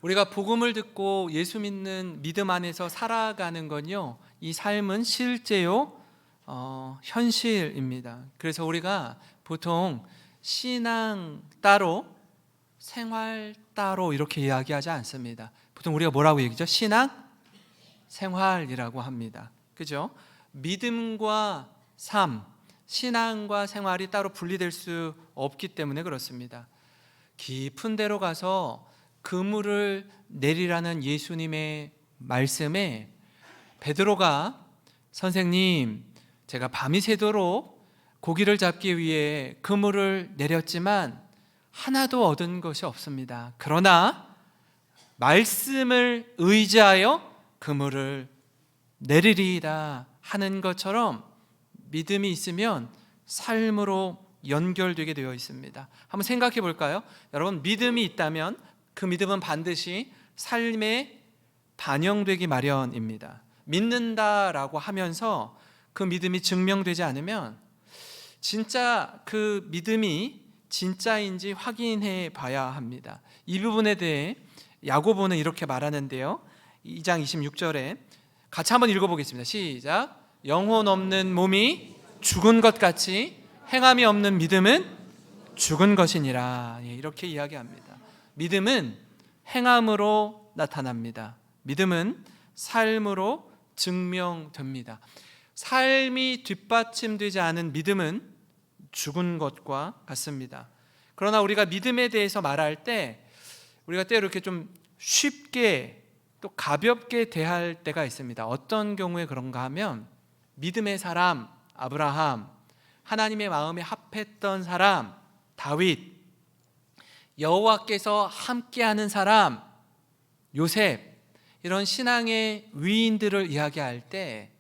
우리가 복음을 듣고 예수 믿는 믿음 안에서 살아가는 건요, 이 삶은 실제요, 현실입니다. 그래서 우리가 보통 신앙 따로 생활 따로 이렇게 이야기하지 않습니다. 보통 우리가 뭐라고 얘기죠? 신앙 생활이라고 합니다. 그죠? 믿음과 삶, 신앙과 생활이 따로 분리될 수 없기 때문에 그렇습니다. 깊은 데로 가서 그물을 내리라는 예수님의 말씀에 베드로가 선생님, 제가 밤이 새도록 고기를 잡기 위해 그물을 내렸지만 하나도 얻은 것이 없습니다. 그러나 말씀을 의지하여 그물을 내리리이다 하는 것처럼 믿음이 있으면 삶으로 연결되게 되어 있습니다. 한번 생각해 볼까요? 여러분, 믿음이 있다면 그 믿음은 반드시 삶에 반영되기 마련입니다. 믿는다라고 하면서 그 믿음이 증명되지 않으면 진짜 그 믿음이 진짜인지 확인해 봐야 합니다. 이 부분에 대해 야고보는 이렇게 말하는데요, 2장 26절에 같이 한번 읽어보겠습니다. 시작. 영혼 없는 몸이 죽은 것 같이 행함이 없는 믿음은 죽은 것이니라. 이렇게 이야기합니다. 믿음은 행함으로 나타납니다. 믿음은 삶으로 증명됩니다. 삶이 뒷받침되지 않은 믿음은 죽은 것과 같습니다. 그러나 우리가 믿음에 대해서 말할 때 우리가 때로 이렇게 좀 쉽게 또 가볍게 대할 때가 있습니다. 어떤 경우에 그런가 하면 믿음의 사람 아브라함, 하나님의 마음에 합했던 사람 다윗, 여호와께서 함께하는 사람 요셉, 이런 신앙의 위인들을 이야기할 때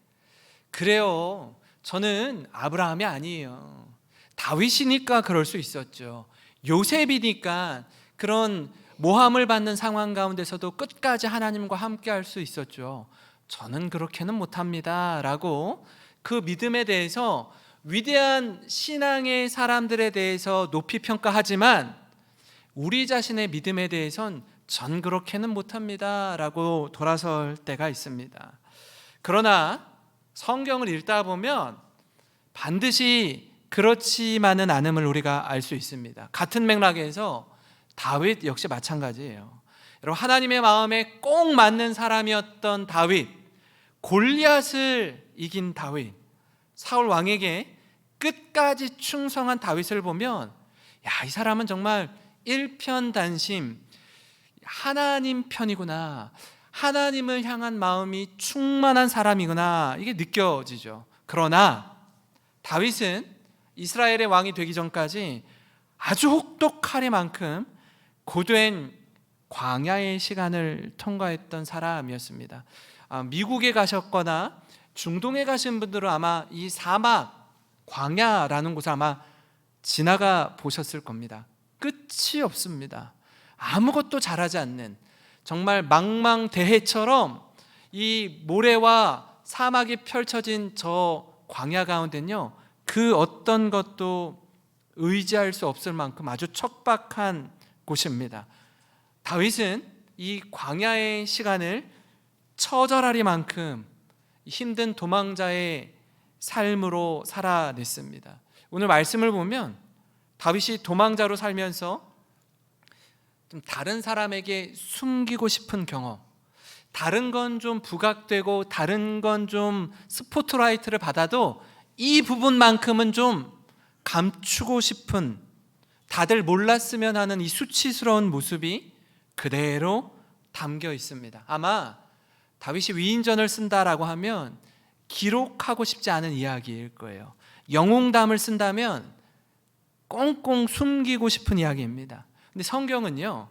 그래요, 저는 아브라함이 아니에요, 다윗이니까 그럴 수 있었죠, 요셉이니까 그런 모함을 받는 상황 가운데서도 끝까지 하나님과 함께할 수 있었죠, 저는 그렇게는 못합니다 라고 그 믿음에 대해서 위대한 신앙의 사람들에 대해서 높이 평가하지만 우리 자신의 믿음에 대해선 전 그렇게는 못합니다 라고 돌아설 때가 있습니다. 그러나 성경을 읽다 보면 반드시 그렇지만은 않음을 우리가 알 수 있습니다. 같은 맥락에서 다윗 역시 마찬가지예요. 여러분, 하나님의 마음에 꼭 맞는 사람이었던 다윗, 골리앗을 이긴 다윗, 사울 왕에게 끝까지 충성한 다윗을 보면 야, 이 사람은 정말 일편단심 하나님 편이구나, 하나님을 향한 마음이 충만한 사람이구나, 이게 느껴지죠. 그러나 다윗은 이스라엘의 왕이 되기 전까지 아주 혹독하리만큼 고된 광야의 시간을 통과했던 사람이었습니다. 미국에 가셨거나 중동에 가신 분들은 아마 이 사막, 광야라는 곳을 아마 지나가 보셨을 겁니다. 끝이 없습니다. 아무것도 잘하지 않는 정말 망망대해처럼 이 모래와 사막이 펼쳐진 저 광야 가운데는요, 그 어떤 것도 의지할 수 없을 만큼 아주 척박한 곳입니다. 다윗은 이 광야의 시간을 처절하리만큼 힘든 도망자의 삶으로 살아냈습니다. 오늘 말씀을 보면 다윗이 도망자로 살면서 좀 다른 사람에게 숨기고 싶은 경험, 다른 건 좀 부각되고 다른 건 좀 스포트라이트를 받아도 이 부분만큼은 좀 감추고 싶은, 다들 몰랐으면 하는 이 수치스러운 모습이 그대로 담겨 있습니다. 아마 다윗이 위인전을 쓴다라고 하면 기록하고 싶지 않은 이야기일 거예요. 영웅담을 쓴다면 꽁꽁 숨기고 싶은 이야기입니다. 근데 성경은요,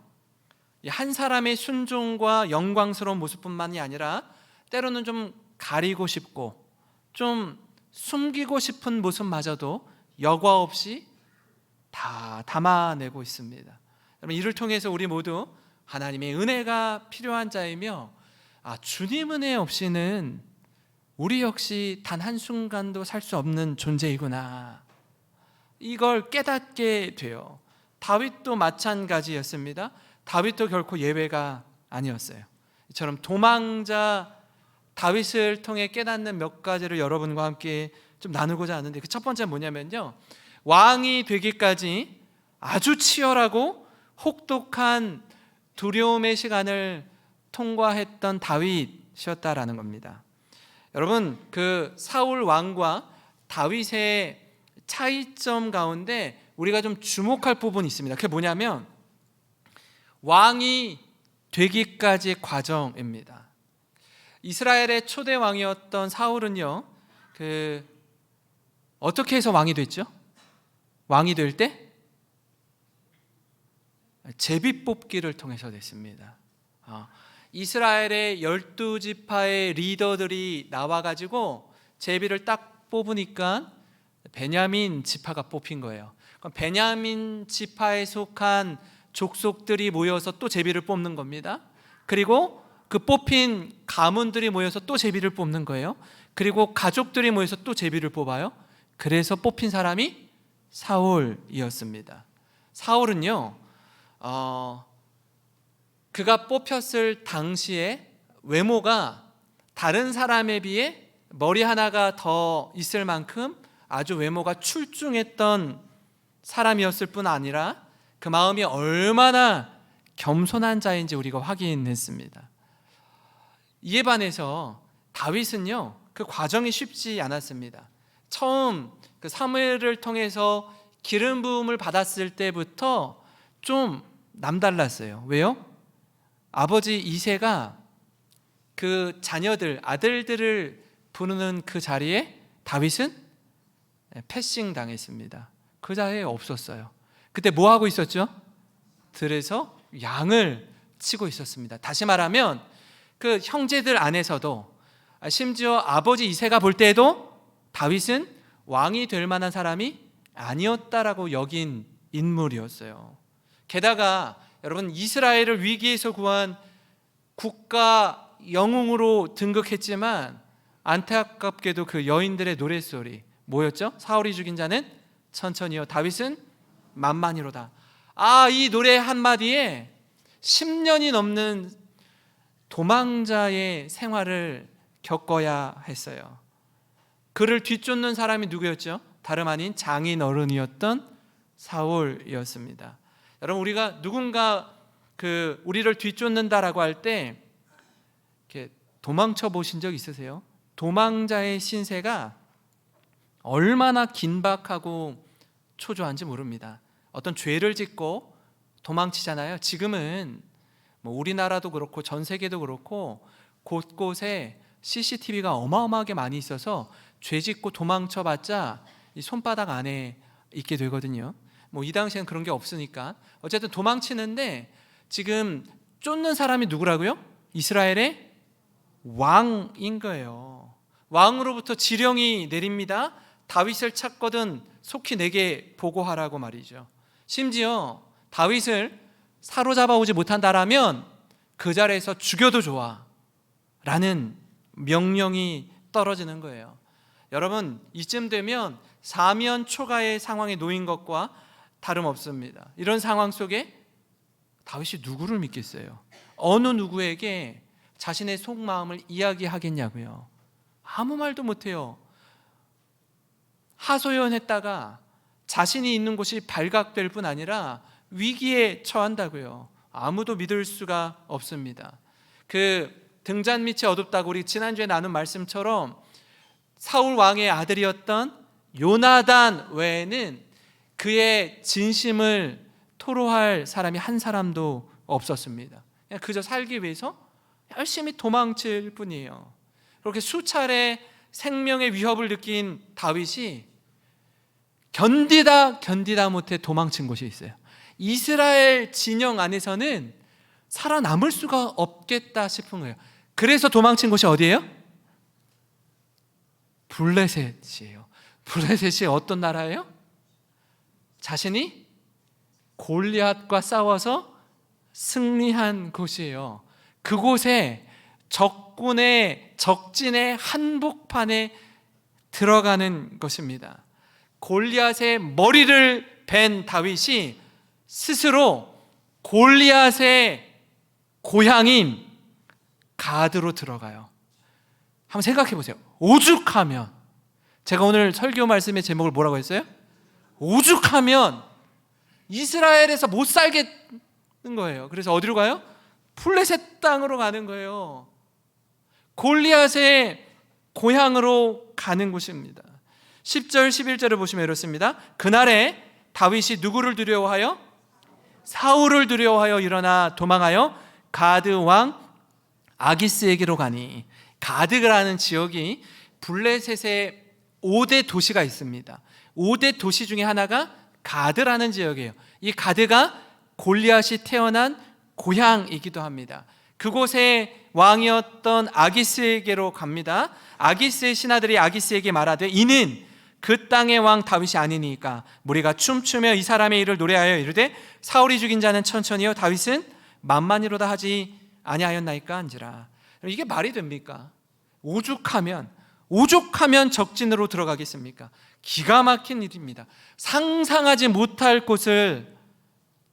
한 사람의 순종과 영광스러운 모습뿐만이 아니라 때로는 좀 가리고 싶고 좀 숨기고 싶은 모습마저도 여과 없이 다 담아내고 있습니다. 여러분, 이를 통해서 우리 모두 하나님의 은혜가 필요한 자이며 주님 은혜 없이는 우리 역시 단 한순간도 살 수 없는 존재이구나, 이걸 깨닫게 돼요. 다윗도 마찬가지였습니다. 다윗도 결코 예외가 아니었어요. 이처럼 도망자 다윗을 통해 깨닫는 몇 가지를 여러분과 함께 좀 나누고자 하는데, 그 첫 번째는 뭐냐면요, 왕이 되기까지 아주 치열하고 혹독한 두려움의 시간을 통과했던 다윗이었다라는 겁니다. 여러분, 그 사울 왕과 다윗의 차이점 가운데 우리가 좀 주목할 부분이 있습니다. 그게 뭐냐면 왕이 되기까지 과정입니다. 이스라엘의 초대 왕이었던 사울은요, 어떻게 해서 왕이 됐죠? 왕이 될 때 제비 뽑기를 통해서 됐습니다. 이스라엘의 12지파의 리더들이 나와가지고 제비를 딱 뽑으니까 베냐민 지파가 뽑힌 거예요. 그럼 베냐민 지파에 속한 족속들이 모여서 또 제비를 뽑는 겁니다. 그리고 그 뽑힌 가문들이 모여서 또 제비를 뽑는 거예요. 그리고 가족들이 모여서 또 제비를 뽑아요. 그래서 뽑힌 사람이 사울이었습니다. 사울은요, 그가 뽑혔을 당시에 외모가 다른 사람에 비해 머리 하나가 더 있을 만큼 아주 외모가 출중했던 사람이었을 뿐 아니라 그 마음이 얼마나 겸손한 자인지 우리가 확인했습니다. 이에 반해서 다윗은요, 그 과정이 쉽지 않았습니다. 처음 그 사무엘을 통해서 기름 부음을 받았을 때부터 좀 남달랐어요. 왜요? 아버지 이새가 그 자녀들, 아들들을 부르는 그 자리에 다윗은 패싱 당했습니다. 그 자리에 없었어요. 그때 뭐 하고 있었죠? 들에서 양을 치고 있었습니다. 다시 말하면 그 형제들 안에서도, 심지어 아버지 이새가 볼 때에도 다윗은 왕이 될 만한 사람이 아니었다라고 여긴 인물이었어요. 게다가 여러분, 이스라엘을 위기에서 구한 국가 영웅으로 등극했지만 안타깝게도 그 여인들의 노랫소리 뭐였죠? 사울이 죽인 자는 천천히요, 다윗은 만만히로다. 이 노래 한마디에 10년이 넘는 도망자의 생활을 겪어야 했어요. 그를 뒤쫓는 사람이 누구였죠? 다름 아닌 장인 어른이었던 사울이었습니다. 여러분, 우리가 누군가 우리를 뒤쫓는다라고 할 때 도망쳐 보신 적 있으세요? 도망자의 신세가 얼마나 긴박하고 초조한지 모릅니다. 어떤 죄를 짓고 도망치잖아요. 지금은 뭐 우리나라도 그렇고 전 세계도 그렇고 곳곳에 CCTV가 어마어마하게 많이 있어서 죄 짓고 도망쳐봤자 이 손바닥 안에 있게 되거든요. 뭐 이 당시에는 그런 게 없으니까 어쨌든 도망치는데, 지금 쫓는 사람이 누구라고요? 이스라엘의 왕인 거예요. 왕으로부터 지령이 내립니다. 다윗을 찾거든 속히 내게 보고하라고 말이죠. 심지어 다윗을 사로잡아 오지 못한다라면 그 자리에서 죽여도 좋아 라는 명령이 떨어지는 거예요. 여러분, 이쯤 되면 사면 초가의 상황에 놓인 것과 다름없습니다. 이런 상황 속에 다윗이 누구를 믿겠어요? 어느 누구에게 자신의 속마음을 이야기하겠냐고요? 아무 말도 못해요. 하소연했다가 자신이 있는 곳이 발각될 뿐 아니라 위기에 처한다고요. 아무도 믿을 수가 없습니다. 그 등잔 밑이 어둡다고 우리 지난주에 나눈 말씀처럼 사울 왕의 아들이었던 요나단 외에는 그의 진심을 토로할 사람이 한 사람도 없었습니다. 그냥 그저 살기 위해서 열심히 도망칠 뿐이에요. 그렇게 수차례 생명의 위협을 느낀 다윗이 견디다 못해 도망친 곳이 있어요. 이스라엘 진영 안에서는 살아남을 수가 없겠다 싶은 거예요. 그래서 도망친 곳이 어디예요? 블레셋이에요. 블레셋이 어떤 나라예요? 자신이 골리앗과 싸워서 승리한 곳이에요. 그곳에 적진의 한복판에 들어가는 것입니다. 골리앗의 머리를 벤 다윗이 스스로 골리앗의 고향인 가드로 들어가요. 한번 생각해 보세요. 오죽하면, 제가 오늘 설교 말씀의 제목을 뭐라고 했어요? 오죽하면 이스라엘에서 못 살겠는 거예요. 그래서 어디로 가요? 블레셋 땅으로 가는 거예요. 골리앗의 고향으로 가는 곳입니다. 10절 11절을 보시면 이렇습니다. 그날에 다윗이 누구를 두려워하여? 사울을 두려워하여 일어나 도망하여 가드 왕 아기스에게로 가니, 가드라는 지역이 블레셋의 5대 도시가 있습니다. 5대 도시 중에 하나가 가드라는 지역이에요. 이 가드가 골리앗이 태어난 고향이기도 합니다. 그곳의 왕이었던 아기스에게로 갑니다. 아기스의 신하들이 아기스에게 말하되 이는 그 땅의 왕 다윗이 아니니까 무리가 춤추며 이 사람의 일을 노래하여 이르되 사울이 죽인 자는 천천히요 다윗은 만만히로다 하지 아니하였나이까 한지라. 이게 말이 됩니까? 오죽하면 적진으로 들어가겠습니까? 기가 막힌 일입니다. 상상하지 못할 곳을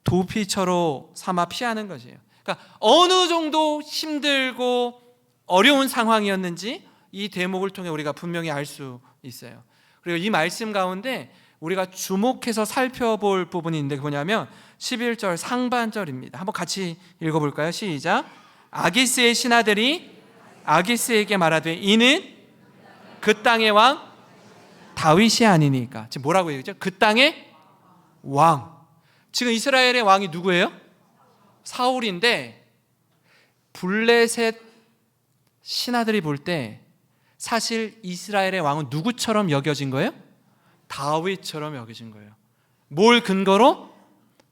도피처로 삼아 피하는 것이에요. 그러니까 어느 정도 힘들고 어려운 상황이었는지 이 대목을 통해 우리가 분명히 알 수 있어요. 그리고 이 말씀 가운데 우리가 주목해서 살펴볼 부분이 있는데 뭐냐면 11절 상반절입니다. 한번 같이 읽어볼까요? 시작. 아기스의 신하들이 아기스에게 말하되 이는 그 땅의 왕 다윗이 아니니까. 지금 뭐라고 얘기했죠? 그 땅의 왕. 지금 이스라엘의 왕이 누구예요? 사울인데 블레셋 신하들이 볼 때 사실 이스라엘의 왕은 누구처럼 여겨진 거예요? 다윗처럼 여겨진 거예요. 뭘 근거로?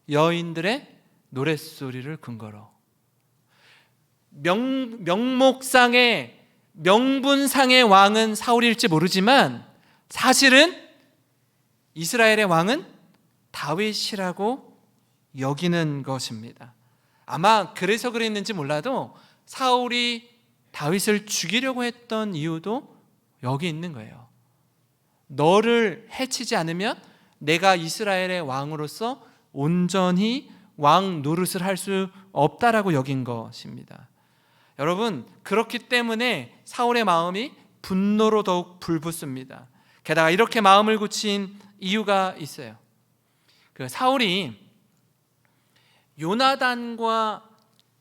여인들의 노랫소리를 근거로. 명목상의 명분상의 왕은 사울일지 모르지만 사실은 이스라엘의 왕은 다윗이라고 여기는 것입니다. 아마 그래서 그랬는지 몰라도 사울이 다윗을 죽이려고 했던 이유도 여기 있는 거예요. 너를 해치지 않으면 내가 이스라엘의 왕으로서 온전히 왕 노릇을 할 수 없다라고 여긴 것입니다. 여러분, 그렇기 때문에 사울의 마음이 분노로 더욱 불붙습니다. 게다가 이렇게 마음을 굳힌 이유가 있어요. 그 사울이 요나단과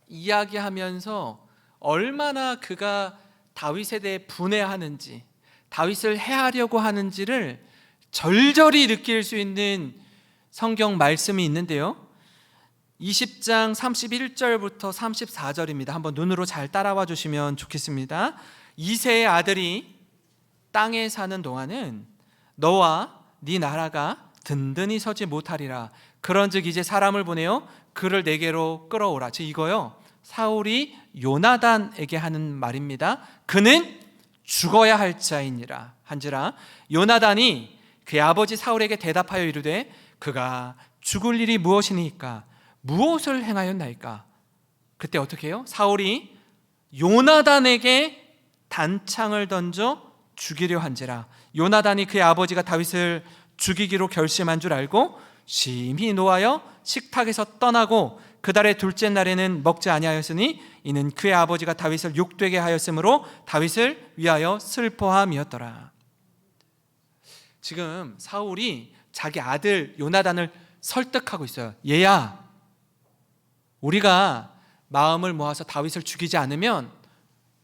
이야기하면서 얼마나 그가 다윗에 대해 분해하는지, 다윗을 해하려고 하는지를 절절히 느낄 수 있는 성경 말씀이 있는데요. 20장 31절부터 34절입니다. 한번 눈으로 잘 따라와 주시면 좋겠습니다. 이새의 아들이 땅에 사는 동안은 너와 네 나라가 든든히 서지 못하리라. 그런즉 이제 사람을 보내어 그를 내게로 끌어오라. 즉 이거요, 사울이 요나단에게 하는 말입니다. 그는 죽어야 할 자이니라 한지라. 요나단이 그의 아버지 사울에게 대답하여 이르되 그가 죽을 일이 무엇이니까 무엇을 행하였나이까. 그때 어떻게 해요? 사울이 요나단에게 단창을 던져 죽이려 한지라. 요나단이 그의 아버지가 다윗을 죽이기로 결심한 줄 알고 심히 노하여 식탁에서 떠나고 그달의 둘째 날에는 먹지 아니하였으니 이는 그의 아버지가 다윗을 욕되게 하였으므로 다윗을 위하여 슬퍼함이었더라. 지금 사울이 자기 아들 요나단을 설득하고 있어요. 얘야, 우리가 마음을 모아서 다윗을 죽이지 않으면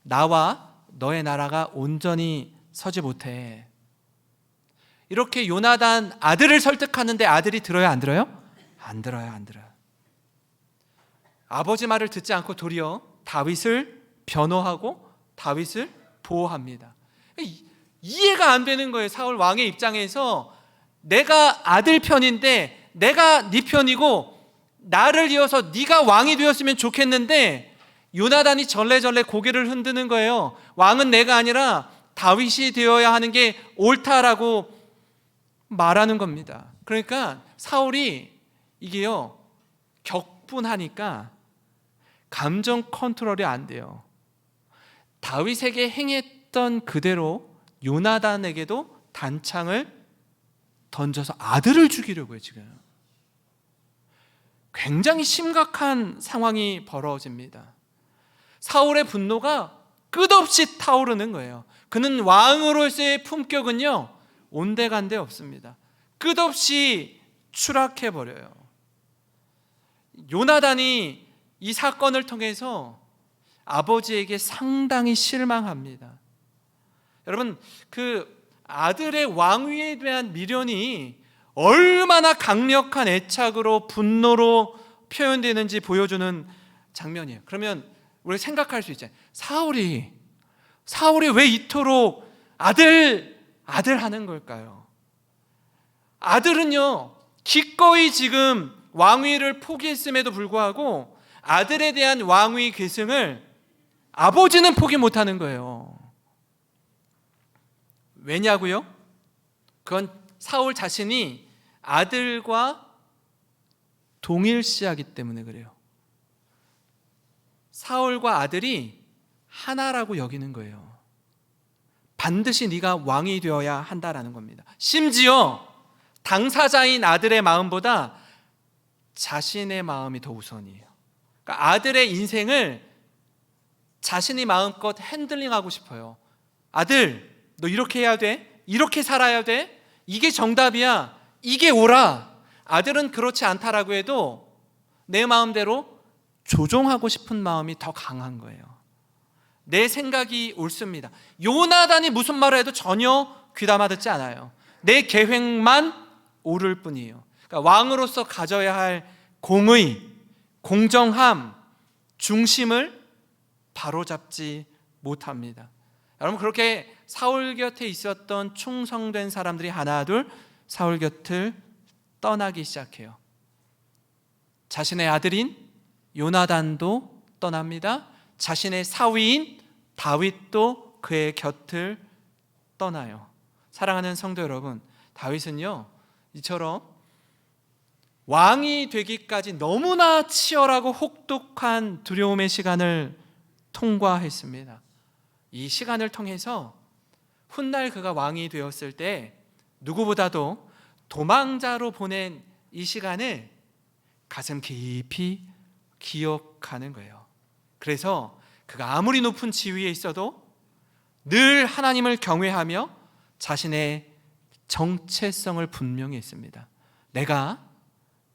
나와 너의 나라가 온전히 서지 못해. 이렇게 요나단 아들을 설득하는데 아들이 들어요, 안 들어요? 안 들어요. 아버지 말을 듣지 않고 도리어 다윗을 변호하고 다윗을 보호합니다. 이해가 안 되는 거예요. 사울 왕의 입장에서 내가 아들 편인데 내가 네 편이고 나를 이어서 네가 왕이 되었으면 좋겠는데 요나단이 절레절레 고개를 흔드는 거예요. 왕은 내가 아니라 다윗이 되어야 하는 게 옳다라고 말하는 겁니다. 그러니까 사울이 이게요, 격분하니까 감정 컨트롤이 안 돼요. 다윗에게 행했던 그대로 요나단에게도 단창을 던져서 아들을 죽이려고 해요. 지금 굉장히 심각한 상황이 벌어집니다. 사울의 분노가 끝없이 타오르는 거예요. 그는 왕으로서의 품격은요, 온데간데 없습니다. 끝없이 추락해버려요. 요나단이 이 사건을 통해서 아버지에게 상당히 실망합니다. 여러분, 그 아들의 왕위에 대한 미련이 얼마나 강력한 애착으로 분노로 표현되는지 보여주는 장면이에요. 그러면 우리가 생각할 수 있잖아요. 사울이 왜 이토록 아들 하는 걸까요? 아들은요, 기꺼이 지금 왕위를 포기했음에도 불구하고 아들에 대한 왕위 계승을 아버지는 포기 못하는 거예요. 왜냐고요? 그건 사울 자신이 아들과 동일시하기 때문에 그래요. 사울과 아들이 하나라고 여기는 거예요. 반드시 네가 왕이 되어야 한다라는 겁니다. 심지어 당사자인 아들의 마음보다 자신의 마음이 더 우선이에요. 그러니까 아들의 인생을 자신이 마음껏 핸들링하고 싶어요. 아들, 너 이렇게 해야 돼? 이렇게 살아야 돼? 이게 정답이야. 이게 옳아. 아들은 그렇지 않다라고 해도 내 마음대로 조종하고 싶은 마음이 더 강한 거예요. 내 생각이 옳습니다. 요나단이 무슨 말을 해도 전혀 귀담아 듣지 않아요. 내 계획만 옳을 뿐이에요. 그러니까 왕으로서 가져야 할 공의, 공정함, 중심을 바로잡지 못합니다. 여러분, 그렇게 사울 곁에 있었던 충성된 사람들이 하나 둘 사울 곁을 떠나기 시작해요. 자신의 아들인 요나단도 떠납니다. 자신의 사위인 다윗도 그의 곁을 떠나요. 사랑하는 성도 여러분, 다윗은요, 이처럼 왕이 되기까지 너무나 치열하고 혹독한 두려움의 시간을 통과했습니다. 이 시간을 통해서 훗날 그가 왕이 되었을 때 누구보다도 도망자로 보낸 이 시간을 가슴 깊이 기억하는 거예요. 그래서 그가 아무리 높은 지위에 있어도 늘 하나님을 경외하며 자신의 정체성을 분명히 했습니다. 내가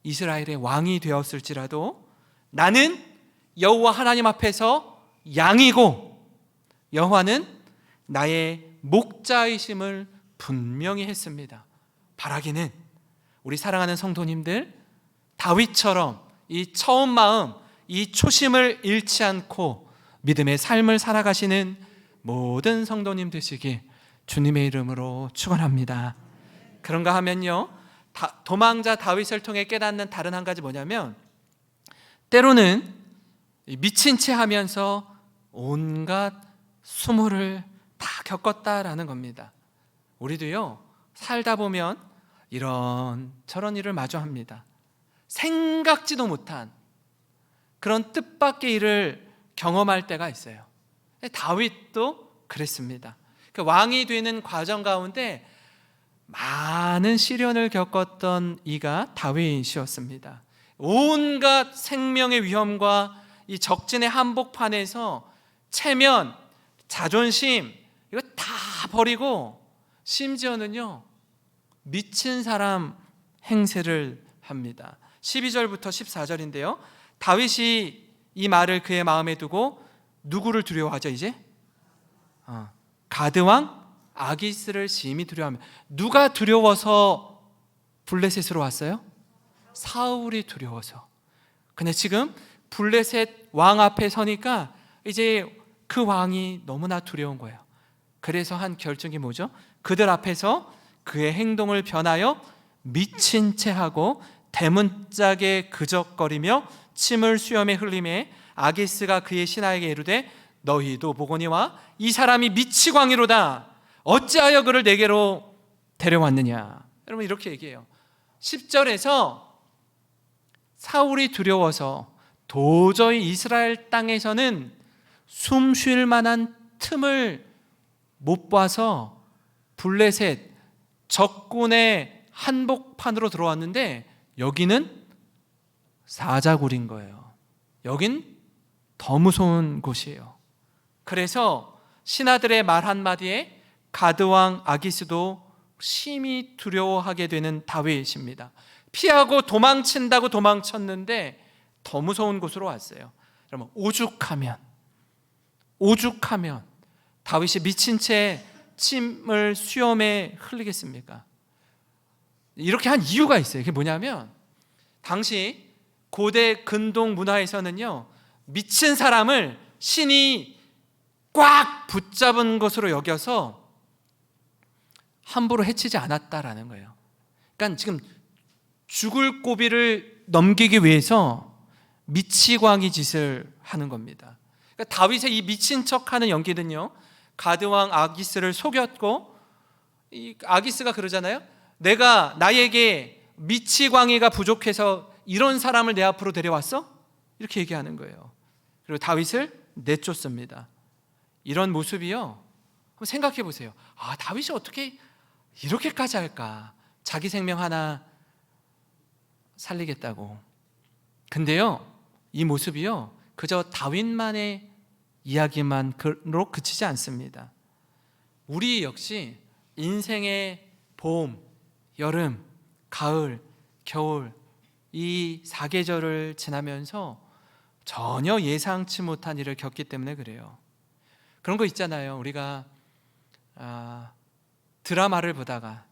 이스라엘의 왕이 되었을지라도 나는 여호와 하나님 앞에서 양이고 여호와는 나의 목자이심을 분명히 했습니다. 바라기는 우리 사랑하는 성도님들, 다윗처럼 이 처음 마음, 이 초심을 잃지 않고 믿음의 삶을 살아가시는 모든 성도님 되시길 주님의 이름으로 축원합니다. 그런가 하면요, 도망자 다윗을 통해 깨닫는 다른 한 가지 뭐냐면, 때로는 미친 채 하면서 온갖 수모를 다 겪었다라는 겁니다. 우리도요, 살다 보면 이런 저런 일을 마주합니다. 생각지도 못한 그런 뜻밖의 일을 경험할 때가 있어요. 다윗도 그랬습니다. 그 왕이 되는 과정 가운데 많은 시련을 겪었던 이가 다윗이었습니다. 온갖 생명의 위험과 이 적진의 한복판에서 체면, 자존심 이거 다 버리고 심지어는요, 미친 사람 행세를 합니다. 12절부터 14절인데요, 다윗이 이 말을 그의 마음에 두고 누구를 두려워하죠? 이제 가드왕 아기스를 심히 두려워합니다. 누가 두려워서 블레셋으로 왔어요? 사울이 두려워서. 근데 지금 블레셋 왕 앞에 서니까 이제 그 왕이 너무나 두려운 거예요. 그래서 한 결정이 뭐죠? 그들 앞에서 그의 행동을 변하여 미친 채 하고 대문짝에 그적거리며 침을 수염에 흘리매 아기스가 그의 신하에게 이르되 너희도 보거니와 이 사람이 미치광이로다. 어찌하여 그를 내게로 데려왔느냐. 여러분, 이렇게 얘기해요. 10절에서 사울이 두려워서 도저히 이스라엘 땅에서는 숨 쉴 만한 틈을 못 봐서 블레셋 적군의 한복판으로 들어왔는데 여기는 사자굴인 거예요. 여긴 더 무서운 곳이에요. 그래서 신하들의 말 한마디에 가드왕 아기스도 심히 두려워하게 되는 다윗입니다. 피하고 도망친다고 도망쳤는데 더 무서운 곳으로 왔어요. 그러면 오죽하면 다윗이 미친 채 침을 수염에 흘리겠습니까? 이렇게 한 이유가 있어요. 그게 뭐냐면 당시 고대 근동 문화에서는요, 미친 사람을 신이 꽉 붙잡은 것으로 여겨서 함부로 해치지 않았다라는 거예요. 그러니까 지금 죽을 고비를 넘기기 위해서 미치광이 짓을 하는 겁니다. 그러니까 다윗의 이 미친 척하는 연기는요, 가드왕 아기스를 속였고, 이 아기스가 그러잖아요. 나에게 미치광이가 부족해서 이런 사람을 내 앞으로 데려왔어? 이렇게 얘기하는 거예요. 그리고 다윗을 내쫓습니다. 이런 모습이요, 한번 생각해 보세요. 다윗이 어떻게 이렇게까지 할까? 자기 생명 하나 살리겠다고. 근데요, 이 모습이요, 그저 다윗만의 이야기만으로 그치지 않습니다. 우리 역시 인생의 봄, 여름, 가을, 겨울, 이 4계절을 지나면서 전혀 예상치 못한 일을 겪기 때문에 그래요. 그런 거 있잖아요. 우리가 드라마를 보다가,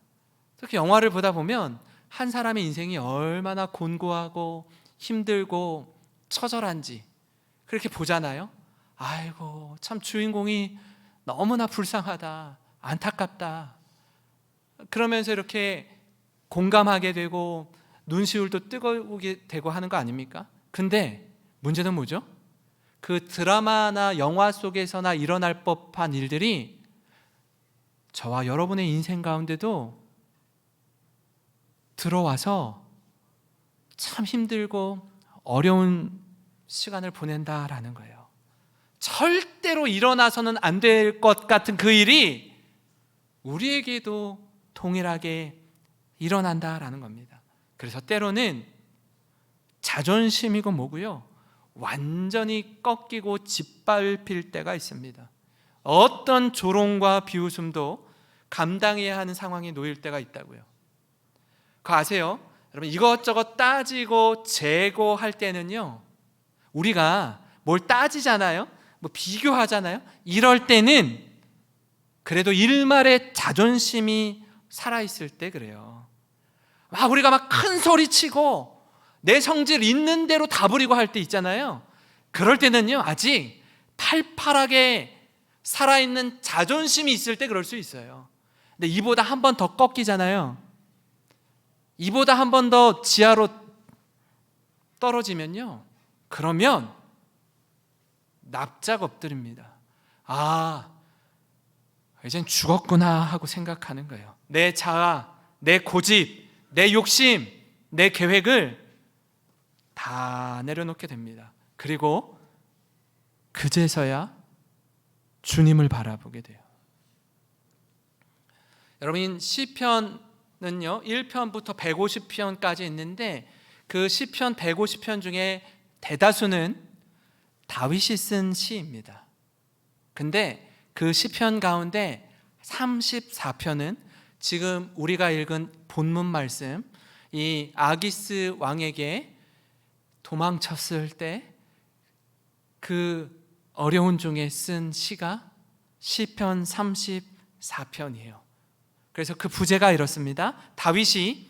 특히 영화를 보다 보면 한 사람의 인생이 얼마나 곤고하고 힘들고 처절한지 그렇게 보잖아요. 아이고, 참 주인공이 너무나 불쌍하다, 안타깝다, 그러면서 이렇게 공감하게 되고 눈시울도 뜨거우게 되고 하는 거 아닙니까? 근데 문제는 뭐죠? 그 드라마나 영화 속에서나 일어날 법한 일들이 저와 여러분의 인생 가운데도 들어와서 참 힘들고 어려운 시간을 보낸다라는 거예요. 절대로 일어나서는 안 될 것 같은 그 일이 우리에게도 동일하게 일어난다라는 겁니다. 그래서 때로는 자존심이고 뭐고요, 완전히 꺾이고 짓밟힐 때가 있습니다. 어떤 조롱과 비웃음도 감당해야 하는 상황에 놓일 때가 있다고요. 그거 아세요? 여러분, 이것저것 따지고 재고할 때는요, 우리가 뭘 따지잖아요, 뭐 비교하잖아요. 이럴 때는 그래도 일말의 자존심이 살아있을 때 그래요. 우리가 막 큰 소리 치고 내 성질 있는 대로 다 부리고 할 때 있잖아요. 그럴 때는요, 아직 팔팔하게 살아있는 자존심이 있을 때 그럴 수 있어요. 근데 이보다 한 번 더 꺾이잖아요. 이보다 한 번 더 지하로 떨어지면요, 그러면 납작 엎드립니다. 이젠 죽었구나 하고 생각하는 거예요. 내 자아, 내 고집, 내 욕심, 내 계획을 다 내려놓게 됩니다. 그리고 그제서야 주님을 바라보게 돼요. 여러분, 시편은요 1편부터 150편까지 있는데 그 시편 150편 중에 대다수는 다윗이 쓴 시입니다. 근데 그 시편 가운데 34편은 지금 우리가 읽은 본문 말씀, 이 아기스 왕에게 도망쳤을 때 그 어려운 중에 쓴 시가 시편 34편이에요. 그래서 그 부제가 이렇습니다. 다윗이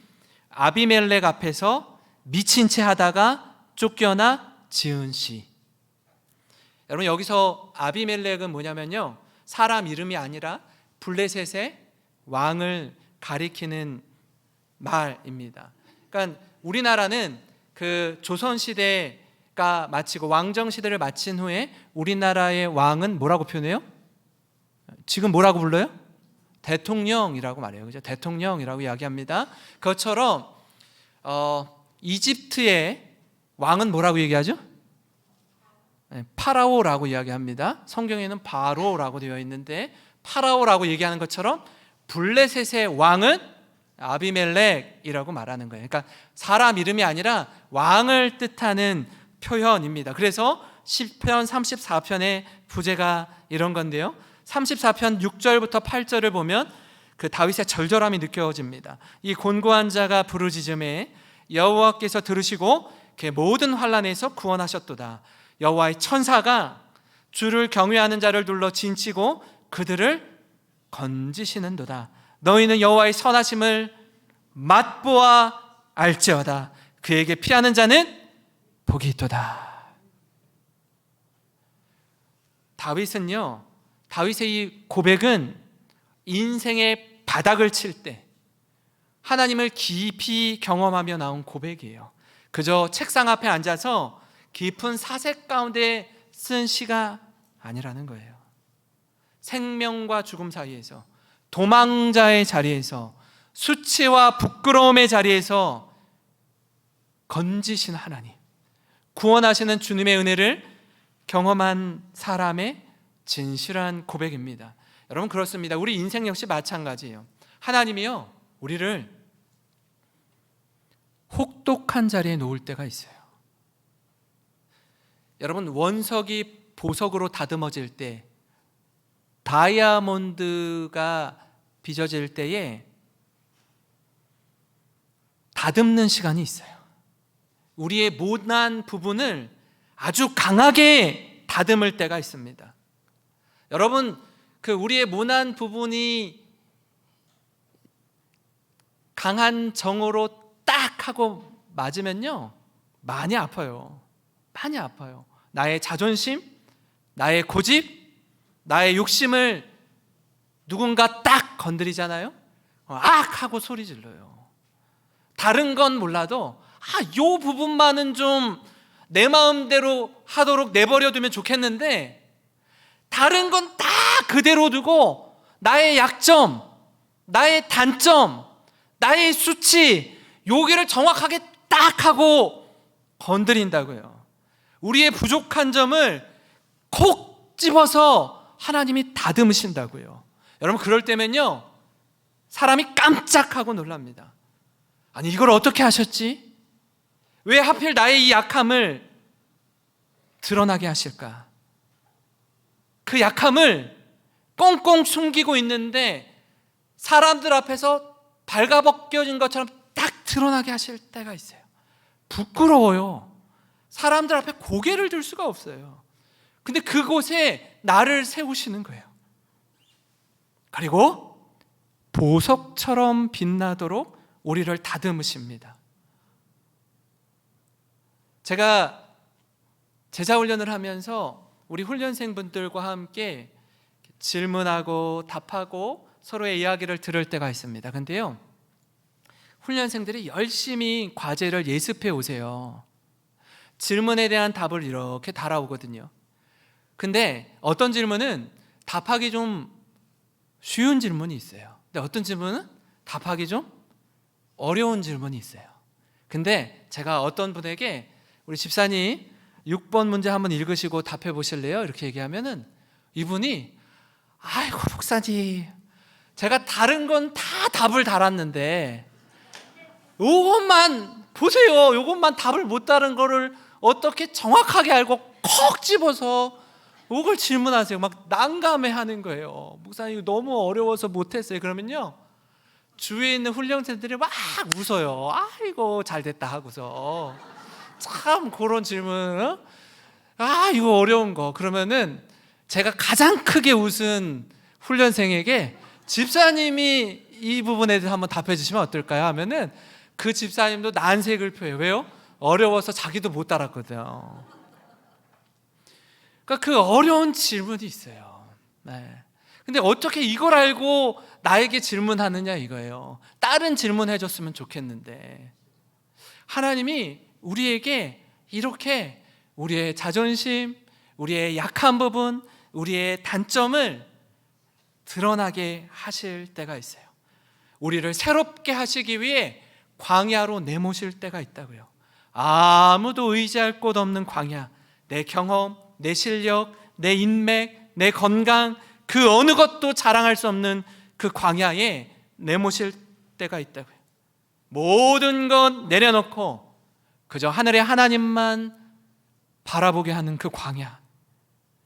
아비멜렉 앞에서 미친 채 하다가 쫓겨나 지은 시. 여러분, 여기서 아비멜렉은 뭐냐면요, 사람 이름이 아니라 블레셋의 왕을 가리키는 말입니다. 그러니까 우리나라는 그 조선시대가 마치고 왕정시대를 마친 후에 우리나라의 왕은 뭐라고 표현해요? 지금 뭐라고 불러요? 대통령이라고 말해요. 그죠? 대통령이라고 이야기합니다. 그것처럼 이집트의 왕은 뭐라고 얘기하죠? 파라오라고 이야기합니다. 성경에는 바로라고 되어 있는데 파라오라고 얘기하는 것처럼 블레셋의 왕은 아비멜렉이라고 말하는 거예요. 그러니까 사람 이름이 아니라 왕을 뜻하는 표현입니다. 그래서 시편 34편의 부제가 이런 건데요, 34편 6절부터 8절을 보면 그 다윗의 절절함이 느껴집니다. 이 곤고한 자가 부르짖음에 여호와께서 들으시고 그 모든 환난에서 구원하셨도다. 여호와의 천사가 주를 경외하는 자를 둘러 진치고 그들을 건지시는도다. 너희는 여호와의 선하심을 맛보아 알지어다. 그에게 피하는 자는 복이 있도다. 다윗의 이 고백은 인생의 바닥을 칠 때 하나님을 깊이 경험하며 나온 고백이에요. 그저 책상 앞에 앉아서 깊은 사색 가운데 쓴 시가 아니라는 거예요. 생명과 죽음 사이에서, 도망자의 자리에서, 수치와 부끄러움의 자리에서 건지신 하나님, 구원하시는 주님의 은혜를 경험한 사람의 진실한 고백입니다. 여러분, 그렇습니다. 우리 인생 역시 마찬가지예요. 하나님이요, 우리를 혹독한 자리에 놓을 때가 있어요. 여러분, 원석이 보석으로 다듬어질 때, 다이아몬드가 빚어질 때에 다듬는 시간이 있어요. 우리의 모난 부분을 아주 강하게 다듬을 때가 있습니다. 여러분, 우리의 모난 부분이 강한 정으로 딱 하고 맞으면요, 많이 아파요. 많이 아파요. 나의 자존심, 나의 고집, 나의 욕심을 누군가 딱 건드리잖아요. 악! 하고 소리 질러요. 다른 건 몰라도 요 부분만은 좀 내 마음대로 하도록 내버려두면 좋겠는데, 다른 건 다 그대로 두고 나의 약점, 나의 단점, 나의 수치, 여기를 정확하게 딱 하고 건드린다고요. 우리의 부족한 점을 콕 집어서 하나님이 다듬으신다고요. 여러분, 그럴 때면요, 사람이 깜짝하고 놀랍니다. 아니, 이걸 어떻게 하셨지? 왜 하필 나의 이 약함을 드러나게 하실까? 그 약함을 꽁꽁 숨기고 있는데 사람들 앞에서 발가벗겨진 것처럼 딱 드러나게 하실 때가 있어요. 부끄러워요. 사람들 앞에 고개를 들 수가 없어요. 근데 그곳에 나를 세우시는 거예요. 그리고 보석처럼 빛나도록 우리를 다듬으십니다. 제가 제자훈련을 하면서 우리 훈련생분들과 함께 질문하고 답하고 서로의 이야기를 들을 때가 있습니다. 근데요, 훈련생들이 열심히 과제를 예습해 오세요. 질문에 대한 답을 이렇게 달아오거든요. 근데 어떤 질문은 답하기 좀 쉬운 질문이 있어요. 근데 어떤 질문은 답하기 좀 어려운 질문이 있어요. 근데 제가 어떤 분에게 우리 집사님 6번 문제 한번 읽으시고 답해 보실래요? 이렇게 얘기하면은 이분이, 아이고 목사님, 제가 다른 건 다 답을 달았는데 요것만 보세요, 요것만 답을 못 다른 거를 어떻게 정확하게 알고 콕 집어서 요걸 질문하세요. 막 난감해하는 거예요. 목사님, 이거 너무 어려워서 못했어요. 그러면요, 주위에 있는 훈련생들이 막 웃어요. 아이고 잘됐다 하고서. 참 그런 질문, 이거 어려운 거. 그러면은 제가 가장 크게 웃은 훈련생에게 집사님이 이 부분에 대해서 한번 답해 주시면 어떨까요? 하면은 그 집사님도 난색을 표해요. 왜요? 어려워서 자기도 못 따랐거든요. 그러니까 그 어려운 질문이 있어요. 네. 근데 어떻게 이걸 알고 나에게 질문하느냐 이거예요. 다른 질문 해줬으면 좋겠는데, 하나님이 우리에게 이렇게 우리의 자존심, 우리의 약한 부분, 우리의 단점을 드러나게 하실 때가 있어요. 우리를 새롭게 하시기 위해 광야로 내모실 때가 있다고요. 아무도 의지할 곳 없는 광야, 내 경험, 내 실력, 내 인맥, 내 건강, 그 어느 것도 자랑할 수 없는 그 광야에 내모실 때가 있다고요. 모든 것 내려놓고 그저 하늘의 하나님만 바라보게 하는 그 광야,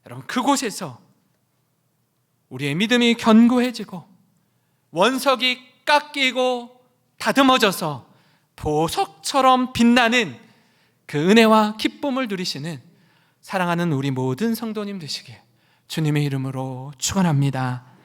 여러분 그곳에서 우리의 믿음이 견고해지고 원석이 깎이고 다듬어져서 보석처럼 빛나는 그 은혜와 기쁨을 누리시는 사랑하는 우리 모든 성도님 되시길 주님의 이름으로 축원합니다.